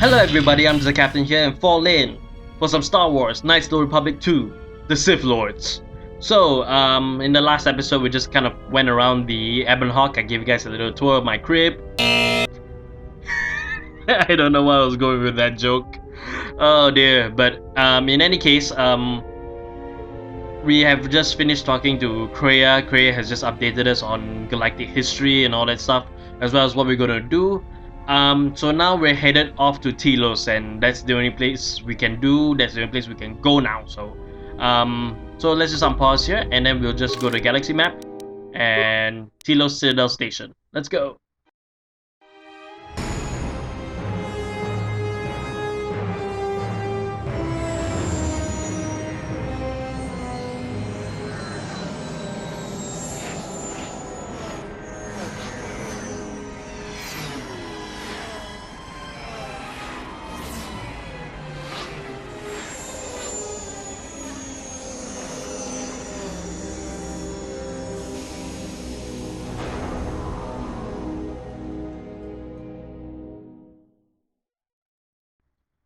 Hello everybody, I'm the Captain here and fall in for some Star Wars Knights of the Republic 2, The Sith Lords. So, in the last episode we just kind of went around the Ebon Hawk. I gave you guys a little tour of my crib. I don't know why I was going with that joke. Oh dear, but in any case, we have just finished talking to Kreia. Kreia has just updated us on galactic history and all that stuff, as well as what we're gonna do. So now we're headed off to Telos, and that's the only place we can do. That's the only place we can go now. So, so let's just unpause here, and then we'll just go to Galaxy Map and Telos Citadel Station. Let's go.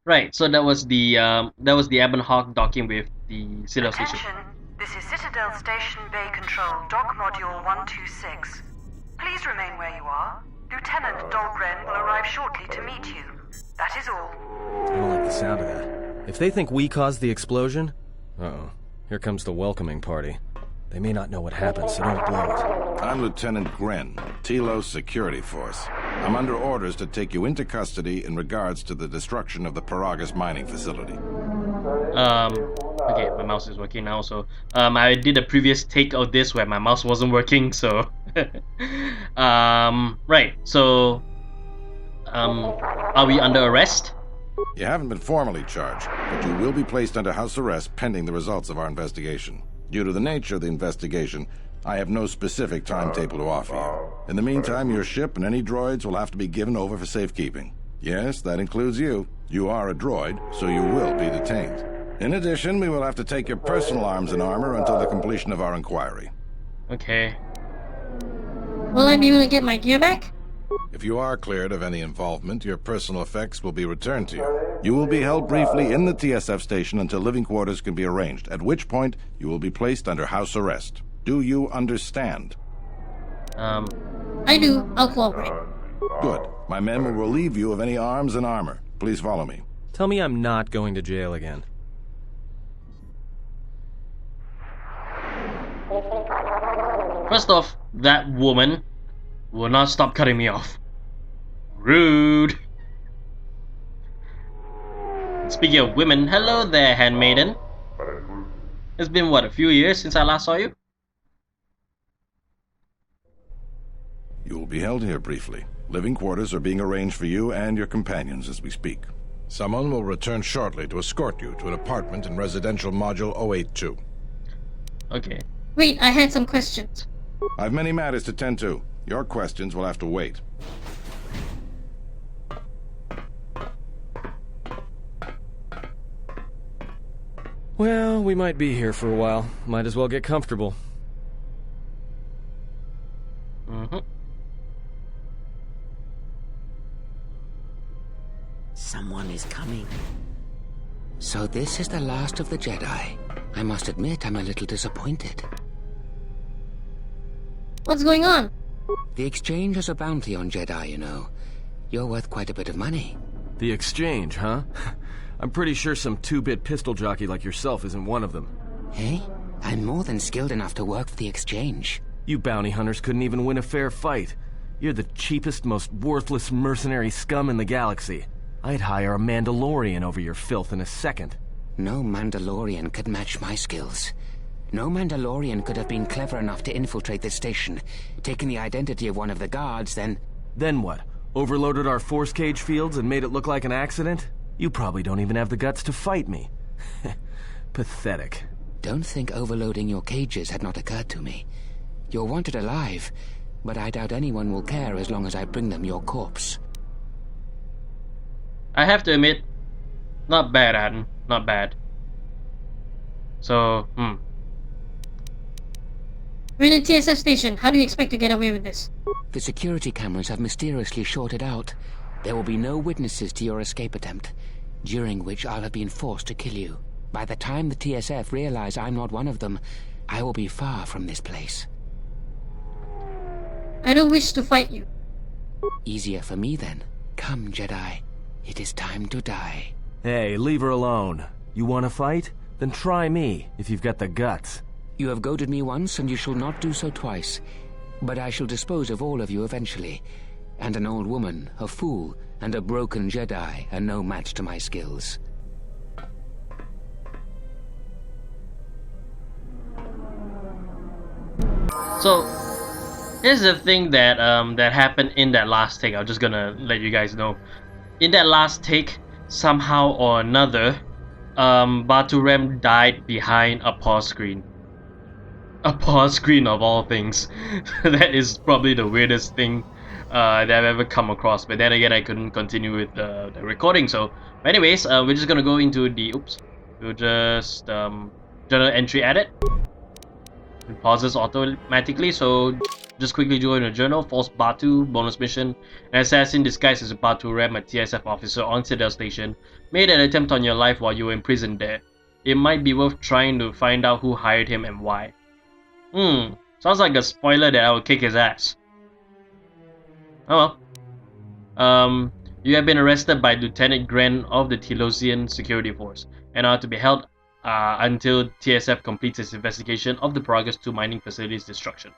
Right, so that was the Ebon Hawk docking with the Citadel Station. Attention, this is Citadel Station Bay Control, Dock Module 126. Please remain where you are. Lieutenant Atton Rand will arrive shortly to meet you. That is all. I don't like the sound of that. If they think we caused the explosion... Uh-oh. Here comes the welcoming party. They may not know what happened, so don't blow it. I'm Lieutenant Gren, Telos Security Force. I'm under orders to take you into custody in regards to the destruction of the Paragus mining facility. Okay, my mouse is working now, so I did a previous take of this where my mouse wasn't working, so right, so are we under arrest? You haven't been formally charged, but you will be placed under house arrest pending the results of our investigation. Due to the nature of the investigation, I have no specific timetable to offer you. In the meantime, your ship and any droids will have to be given over for safekeeping. Yes, that includes you. You are a droid, so you will be detained. In addition, we will have to take your personal arms and armor until the completion of our inquiry. Okay. Will I be able to get my gear back? If you are cleared of any involvement, your personal effects will be returned to you. You will be held briefly in the TSF station until living quarters can be arranged, at which point you will be placed under house arrest. Do you understand? I do. I'll cooperate. Good. My men will relieve you of any arms and armor. Please follow me. Tell me I'm not going to jail again. First off, that woman will not stop cutting me off. Rude. Speaking of women, hello there, handmaiden. It's been what, a few years since I last saw you? You will be held here briefly. Living quarters are being arranged for you and your companions as we speak. Someone will return shortly to escort you to an apartment in residential module 082. Okay. Wait, I had some questions. I've many matters to tend to. Your questions will have to wait. Well, we might be here for a while. Might as well get comfortable. Someone is coming. So this is the last of the Jedi. I must admit I'm a little disappointed. What's going on? The exchange has a bounty on Jedi, you know. You're worth quite a bit of money. The exchange, huh? I'm pretty sure some two-bit pistol jockey like yourself isn't one of them. Hey? I'm more than skilled enough to work for the exchange. You bounty hunters couldn't even win a fair fight. You're the cheapest, most worthless mercenary scum in the galaxy. I'd hire a Mandalorian over your filth in a second. No Mandalorian could match my skills. No Mandalorian could have been clever enough to infiltrate this station, taken the identity of one of the guards, then... Then what? Overloaded our force cage fields and made it look like an accident? You probably don't even have the guts to fight me. Pathetic. Don't think overloading your cages had not occurred to me. You're wanted alive, but I doubt anyone will care as long as I bring them your corpse. I have to admit, not bad, Atton. Not bad. So, We're in a TSF station. How do you expect to get away with this? The security cameras have mysteriously shorted out. There will be no witnesses to your escape attempt, during which I'll have been forced to kill you. By the time the TSF realize I'm not one of them, I will be far from this place. I don't wish to fight you. Easier for me then. Come, Jedi. It is time to die. Hey, leave her alone. You want to fight? Then try me, if you've got the guts. You have goaded me once, and you shall not do so twice. But I shall dispose of all of you eventually. And an old woman, a fool, and a broken Jedi are no match to my skills. So, here's the thing that that happened in that last take. I'm just gonna let you guys know. In that last take, somehow or another, Batu Rem died behind a pause screen. A pause screen of all things. That is probably the weirdest thing that I've ever come across. But then again, I couldn't continue with the recording. So, anyways, we're just gonna go into the we'll just journal entry edit. It pauses automatically, so just quickly join the journal. False Batu, bonus mission. An assassin disguised as a Batu Rem, a TSF officer on Citadel Station, made an attempt on your life while you were imprisoned there. It might be worth trying to find out who hired him and why. Sounds like a spoiler that I will kick his ass. Oh well. You have been arrested by Lieutenant Rand of the Telosian Security Force and are to be held until TSF completes its investigation of the Progress 2 mining facility's destruction.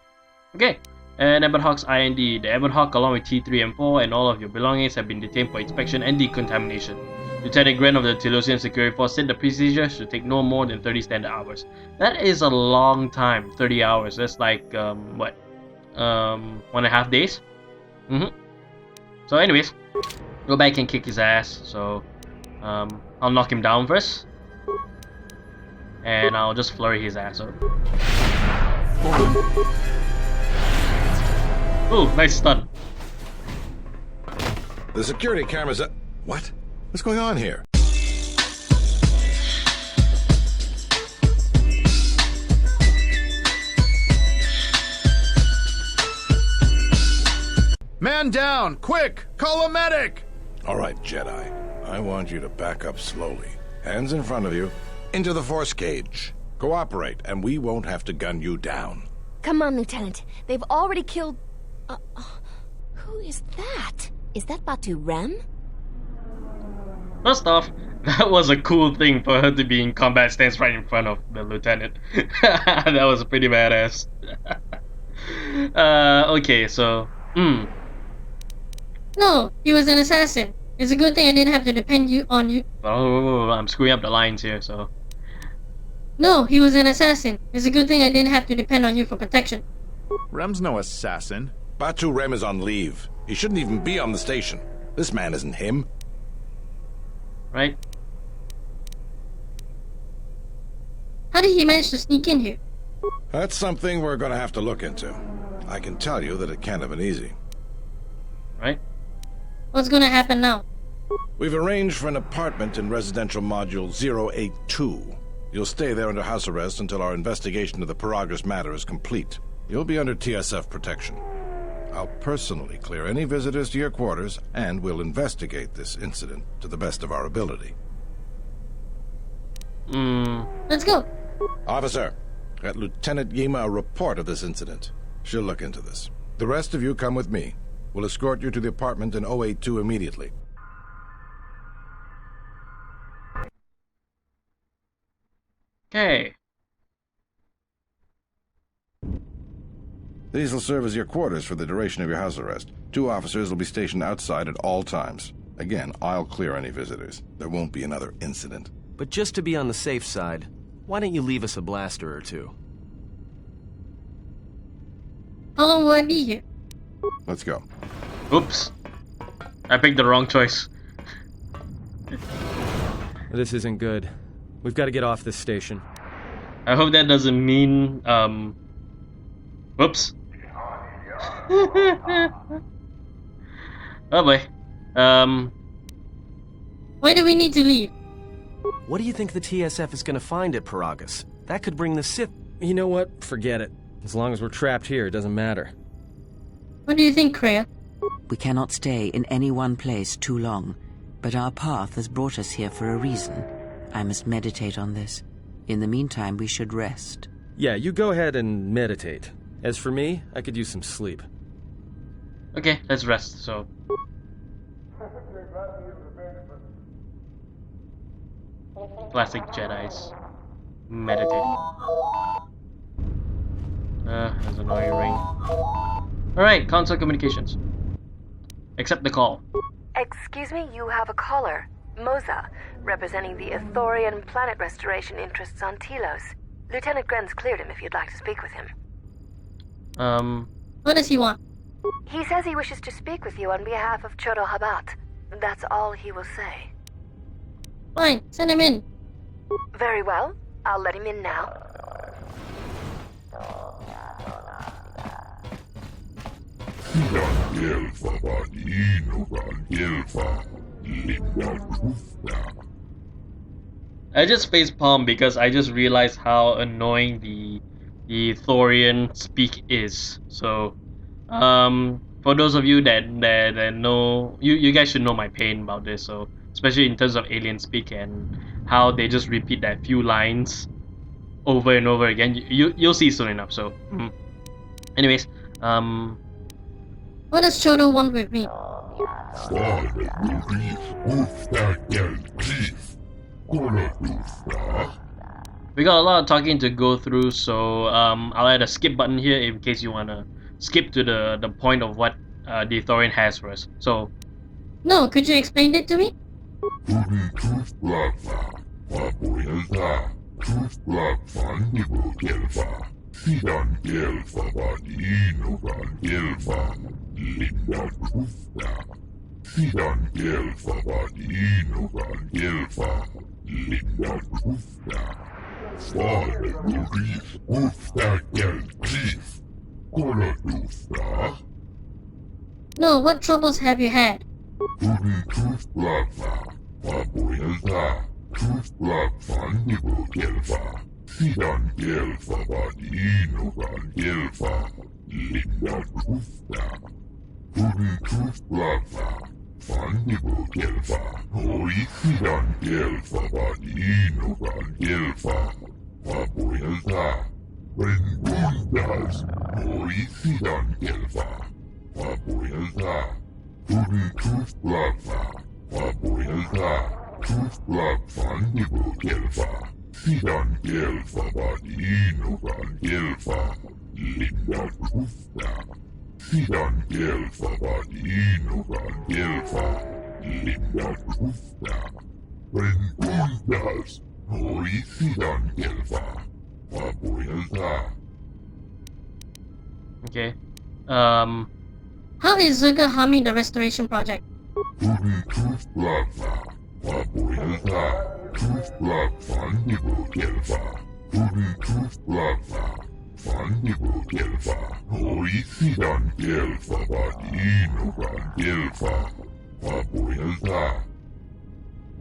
Okay, and Ebon Hawk's IND. The Ebon Hawk, along with T3 and 4 and all of your belongings, have been detained for inspection and decontamination. Lieutenant Rand of the Telosian Security Force said the procedure should take no more than 30 standard hours. That is a long time, 30 hours. That's like, what? 1.5 days? So anyways, go back and kick his ass. So, I'll knock him down first. And I'll just flurry his ass up. Oh, nice stun. The security cameras are... What? What's going on here? Man down! Quick! Call a medic! All right, Jedi. I want you to back up slowly. Hands in front of you. Into the force cage. Cooperate, and we won't have to gun you down. Come on, Lieutenant. They've already killed... who is that? Is that Batu Rem? First off, that was a cool thing for her to be in combat stance right in front of the lieutenant. That was pretty badass. Okay, so... No, he was an assassin. It's a good thing I didn't have to depend on you. Oh, I'm screwing up the lines here, so... No, he was an assassin. It's a good thing I didn't have to depend on you for protection. Rem's no assassin. Batu Rem is on leave. He shouldn't even be on the station. This man isn't him. Right? How did he manage to sneak in here? That's something we're going to have to look into. I can tell you that it can't have been easy. Right? What's gonna happen now? We've arranged for an apartment in residential module 082. You'll stay there under house arrest until our investigation of the Progress matter is complete. You'll be under TSF protection. I'll personally clear any visitors to your quarters, and we'll investigate this incident to the best of our ability. Let's go. Officer, get Lieutenant Yima a report of this incident. She'll look into this. The rest of you come with me. We'll escort you to the apartment in 082 immediately. Okay. These will serve as your quarters for the duration of your house arrest. 2 officers will be stationed outside at all times. Again, I'll clear any visitors. There won't be another incident. But just to be on the safe side, why don't you leave us a blaster or two? How long will I be here? Let's go. Oops. I picked the wrong choice. This isn't good. We've got to get off this station. I hope that doesn't mean, whoops. Oh boy. Why do we need to leave? What do you think the TSF is going to find at Paragus? That could bring the Sith... You know what? Forget it. As long as we're trapped here, it doesn't matter. What do you think, Kreia? We cannot stay in any one place too long, but our path has brought us here for a reason. I must meditate on this. In the meantime, we should rest. Yeah, you go ahead and meditate. As for me, I could use some sleep. Okay, let's rest. So. Classic Jedi's meditating. There's an annoying ring. Alright, console communications. Accept the call. Excuse me, you have a caller. Moza, representing the Ithorian planet restoration interests on Telos. Lieutenant Gren's cleared him if you'd like to speak with him. What does he want? He says he wishes to speak with you on behalf of Chodo Habat. That's all he will say. Fine, send him in. Very well. I'll let him in now. I just facepalm because I just realized how annoying the Thorian speak is. So, for those of you that know, you guys should know my pain about this. So, especially in terms of alien speak and how they just repeat that few lines over and over again. You'll see soon enough. So, anyways, What does Chodo want with me? We got a lot of talking to go through, so I'll add a skip button here in case you wanna skip to the point of what the Thorian has for us. So. No, could you explain it to me? No, what troubles have you had? Okay. How is Zerga harming the restoration project?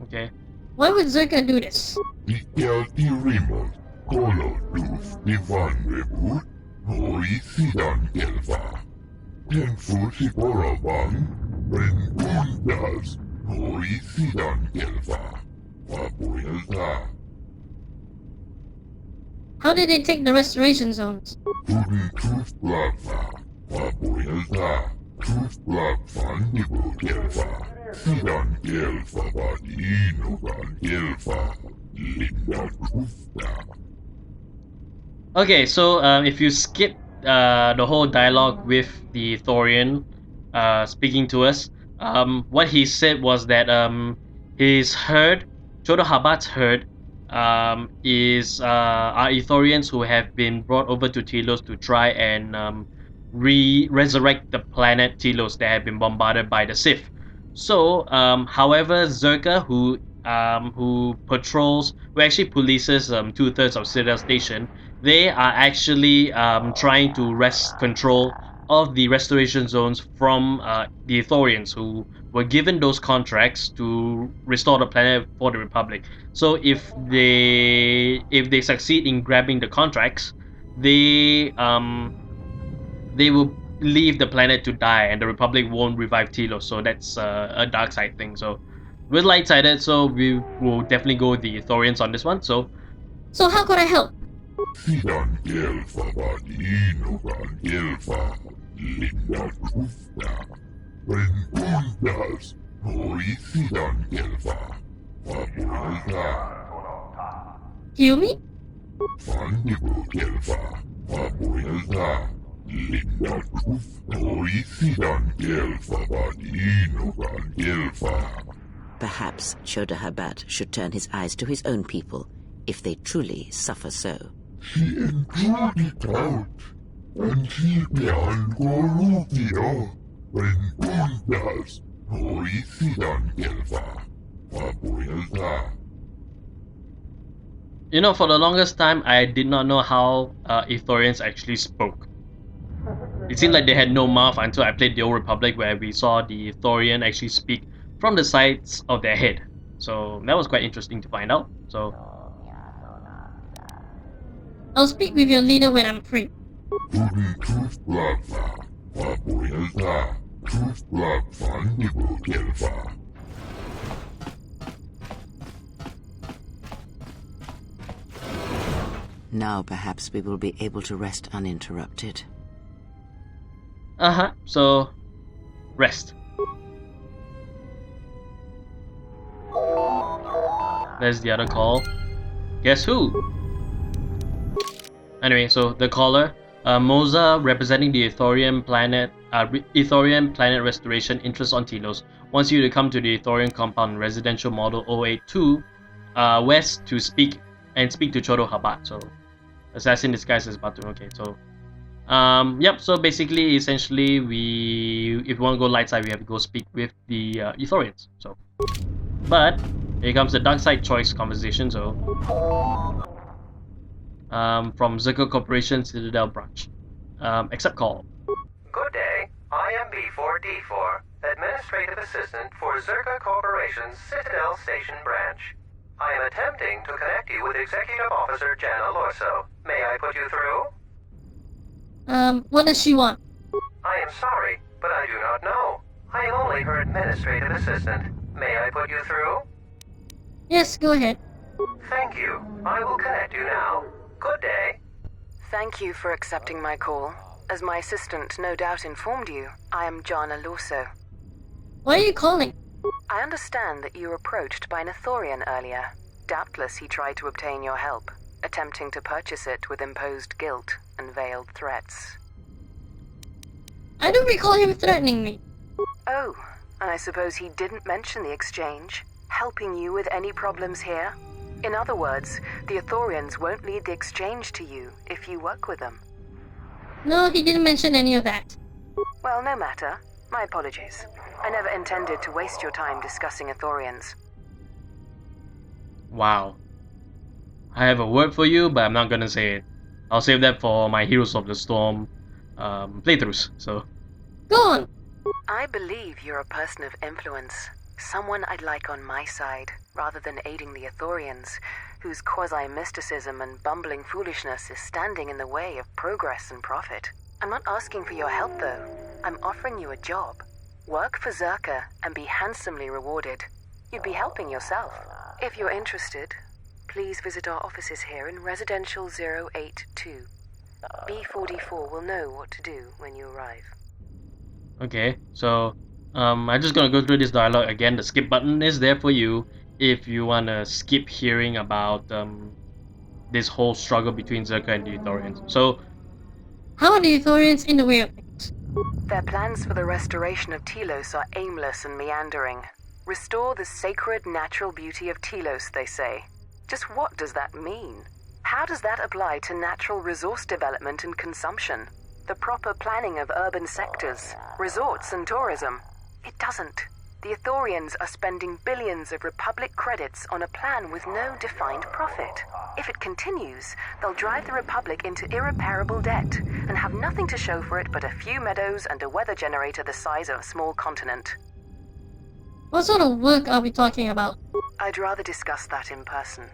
Okay. Why would Zerga do this? How did they take the restoration zones? Okay, so if you skip the whole dialogue with the Thorian speaking to us, what he said was that his herd, Chodo Habat's herd, are Ithorians who have been brought over to Telos to try and resurrect the planet Telos that had been bombarded by the Sith. So, however, Zerka, who patrols, who actually polices 2/3 of Citadel Station, they are actually trying to wrest control of the restoration zones from the Ithorians, who were given those contracts to restore the planet for the Republic. So if they succeed in grabbing the contracts, they will leave the planet to die, and the Republic won't revive Telos. So that's a dark side thing. So we're light-sided, so we will definitely go with the Ithorians on this one. So how could I help? Heal me? Perhaps Chodahabat should turn his eyes to his own people, if they truly suffer so. She endured it out, and she began Gorupio when Undas Horisidan Gelva Wabuelda. You know, for the longest time, I did not know how Ithorians actually spoke. It seemed like they had no mouth until I played the Old Republic, where we saw the Ithorian actually speak from the sides of their head. So that was quite interesting to find out. So I'll speak with your leader when I'm free. Now perhaps we will be able to rest uninterrupted. So rest. There's the other call. Guess who? Anyway, so the caller, Moza, representing the Ithorian planet restoration interest on Telos, wants you to come to the Ithorian compound, residential model 082, west to speak to Chodahabat. So, assassin disguised as Batu. Okay, so, yep. So basically, essentially, if we want to go light side, we have to go speak with the Ithorians. So, but here comes the dark side choice conversation. So. From Zerka Corporation Citadel branch. Accept call. Good day. I am B4D4, Administrative Assistant for Zerka Corporation's Citadel Station branch. I am attempting to connect you with Executive Officer Jana Lorso. May I put you through? What does she want? I am sorry, but I do not know. I am only her Administrative Assistant. May I put you through? Yes, go ahead. Thank you. I will connect you now. Good day. Thank you for accepting my call. As my assistant no doubt informed you, I am Jana Lorso. Why are you calling? I understand that you were approached by an Ithorian earlier. Doubtless he tried to obtain your help, attempting to purchase it with imposed guilt and veiled threats. I don't recall him threatening me. Oh, and I suppose he didn't mention the exchange, helping you with any problems here? In other words, the Ithorians won't lead the exchange to you if you work with them. No, he didn't mention any of that. Well, no matter. My apologies. I never intended to waste your time discussing Ithorians. Wow. I have a word for you, but I'm not gonna say it. I'll save that for my Heroes of the Storm playthroughs, so... Go on! I believe you're a person of influence. Someone I'd like on my side, rather than aiding the Ithorians, whose quasi-mysticism and bumbling foolishness is standing in the way of progress and profit. I'm not asking for your help, though. I'm offering you a job. Work for Zerka and be handsomely rewarded. You'd be helping yourself. If you're interested, please visit our offices here in Residential 082. B44 will know what to do when you arrive. Okay, so... I'm just gonna go through this dialogue again. The skip button is there for you if you wanna skip hearing about this whole struggle between Zerka and the Ithorians. So, how are the Ithorians in the way of things? Their plans for the restoration of Telos are aimless and meandering. Restore the sacred natural beauty of Telos, they say. Just what does that mean? How does that apply to natural resource development and consumption? The proper planning of urban sectors, resorts and tourism? It doesn't. The Ithorians are spending billions of Republic credits on a plan with no defined profit. If it continues, they'll drive the Republic into irreparable debt and have nothing to show for it but a few meadows and a weather generator the size of a small continent. What sort of work are we talking about? I'd rather discuss that in person.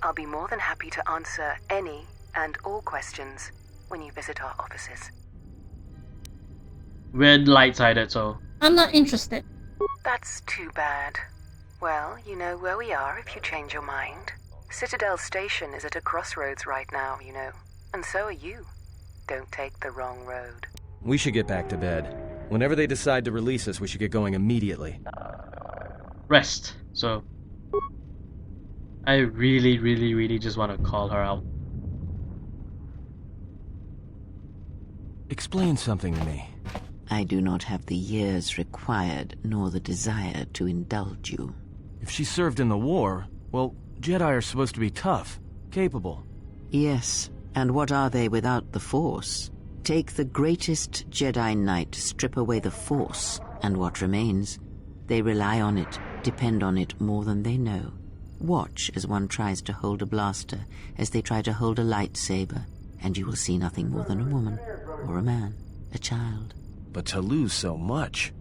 I'll be more than happy to answer any and all questions when you visit our offices. We're light-sided, so... I'm not interested. That's too bad. Well, you know where we are if you change your mind. Citadel Station is at a crossroads right now, you know. And so are you. Don't take the wrong road. We should get back to bed. Whenever they decide to release us, we should get going immediately. Rest. So... I really just want to call her out. Explain something to me. I do not have the years required, nor the desire to indulge you. If she served in the war, well, Jedi are supposed to be tough, capable. Yes, and what are they without the Force? Take the greatest Jedi Knight, strip away the Force, and what remains? They rely on it, depend on it more than they know. Watch as one tries to hold a blaster, as they try to hold a lightsaber, and you will see nothing more than a woman, or a man, a child. But to lose so much,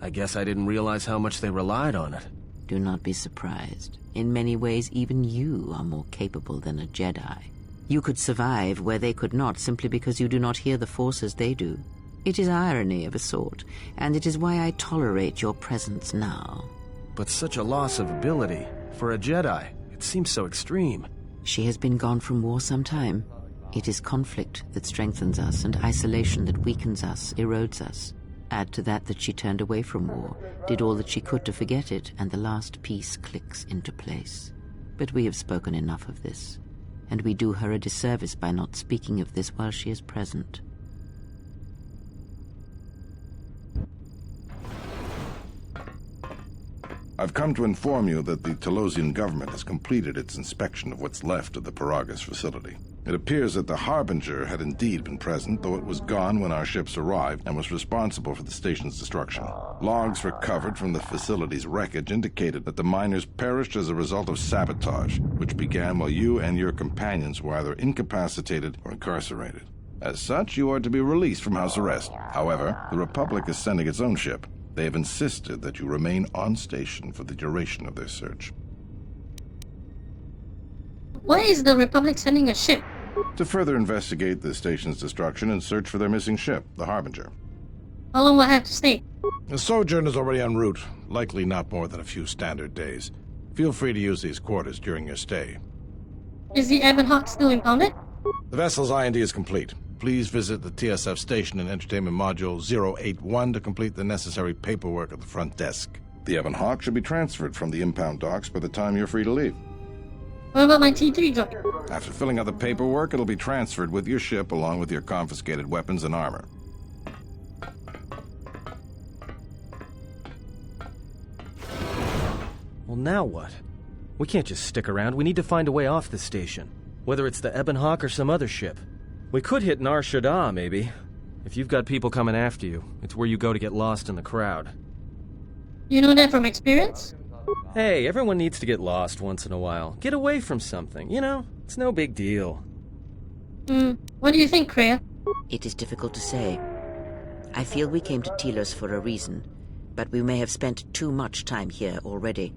I guess I didn't realize how much they relied on it. Do not be surprised. In many ways, even you are more capable than a Jedi. You could survive where they could not simply because you do not hear the Force as they do. It is irony of a sort, and it is why I tolerate your presence now. But such a loss of ability, for a Jedi, it seems so extreme. She has been gone from war some time. It is conflict that strengthens us, and isolation that weakens us, erodes us. Add to that she turned away from war, did all that she could to forget it, and the last piece clicks into place. But we have spoken enough of this, and we do her a disservice by not speaking of this while she is present. I've come to inform you that the Telosian government has completed its inspection of what's left of the Paragus facility. It appears that the Harbinger had indeed been present, though it was gone when our ships arrived and was responsible for the station's destruction. Logs recovered from the facility's wreckage indicated that the miners perished as a result of sabotage, which began while you and your companions were either incapacitated or incarcerated. As such, you are to be released from house arrest. However, the Republic is sending its own ship. They have insisted that you remain on station for the duration of their search. Why is the Republic sending a ship? To further investigate the station's destruction and search for their missing ship, the Harbinger. How long will I have to stay? The sojourn is already en route, likely not more than a few standard days. Feel free to use these quarters during your stay. Is the Ebon Hawk still impounded? The vessel's IND is complete. Please visit the TSF station and Entertainment Module 081 to complete the necessary paperwork at the front desk. The Ebon Hawk should be transferred from the impound docks by the time you're free to leave. What about my T3 droid? After filling out the paperwork, it'll be transferred with your ship along with your confiscated weapons and armor. Well, now what? We can't just stick around. We need to find a way off this station. Whether it's the Ebon Hawk or some other ship. We could hit Nar Shaddaa, maybe. If you've got people coming after you, it's where you go to get lost in the crowd. You know that from experience? Hey, everyone needs to get lost once in a while. Get away from something, you know? It's no big deal. What do you think, Kreia? It is difficult to say. I feel we came to Telos for a reason, but we may have spent too much time here already.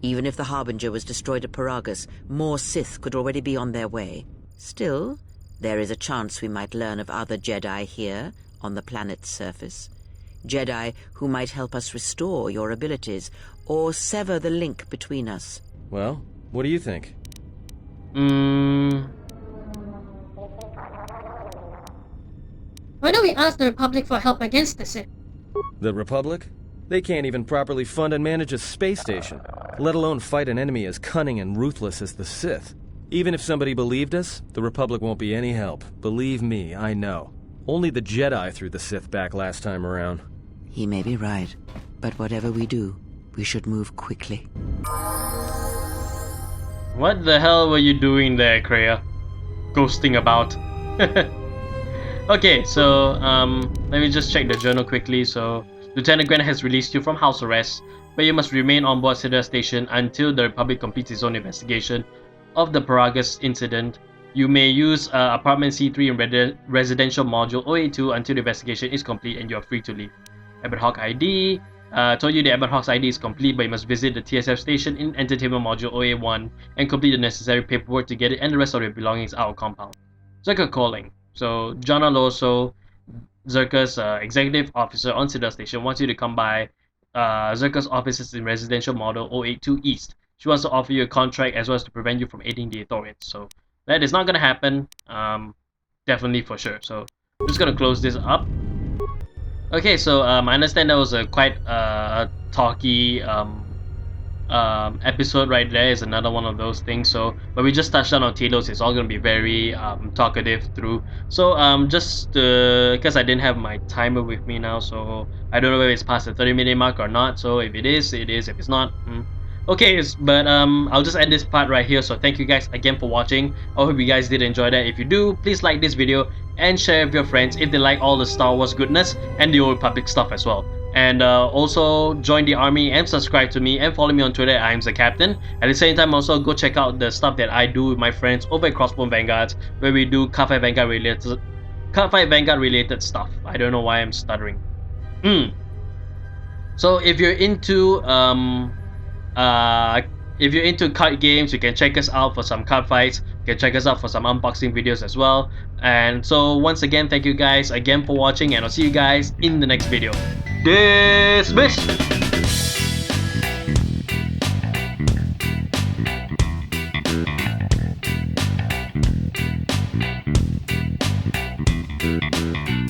Even if the Harbinger was destroyed at Paragus, more Sith could already be on their way. Still, there is a chance we might learn of other Jedi here, on the planet's surface. Jedi who might help us restore your abilities, or sever the link between us. Well, what do you think? Why don't we ask the Republic for help against the Sith? The Republic? They can't even properly fund and manage a space station, let alone fight an enemy as cunning and ruthless as the Sith. Even if somebody believed us, the Republic won't be any help. Believe me, I know. Only the Jedi threw the Sith back last time around. He may be right, but whatever we do, we should move quickly. What the hell were you doing there, Kreia? Ghosting about. Okay, so, let me just check the journal quickly. So, Lieutenant Grant has released you from house arrest, but you must remain on board Citadel Station until the Republic completes its own investigation of the Paragus incident. You may use apartment C3 in residential module 082 until the investigation is complete and you are free to leave. Ebon Hawk ID. Told you the Ebon Hawk's ID is complete, but you must visit the TSF station in Entertainment Module 081 and complete the necessary paperwork to get it and the rest of your belongings out of compound. Zerka calling. So, John Alonso, Zerka's executive officer on Citadel Station wants you to come by Zerka's offices in Residential Model 082 East. She wants to offer you a contract as well as to prevent you from aiding the Athorians. So that is not gonna happen, definitely for sure. So I'm just gonna close this up. Okay, so I understand that was a quite talky episode right there. Is another one of those things. So, but we just touched on Telos. It's all gonna be very talkative through. So just because I didn't have my timer with me now, so I don't know whether it's past the 30-minute mark or not. So if it is, it is. If it's not, okay. But I'll just end this part right here. So thank you guys again for watching. I hope you guys did enjoy that. If you do, please like this video and share with your friends if they like all the Star Wars goodness and the Old Republic stuff as well. And also join the army and subscribe to me and follow me on Twitter. I'm the Captain. At the same time, also go check out the stuff that I do with my friends over at Crossbone Vanguards, where we do Cardfight Vanguard related stuff. I don't know why I'm stuttering. So if you're into card games, you can check us out for some card fights. You can check us out for some unboxing videos as well. And so once again, thank you guys again for watching, and I'll see you guys in the next video. Dismissed!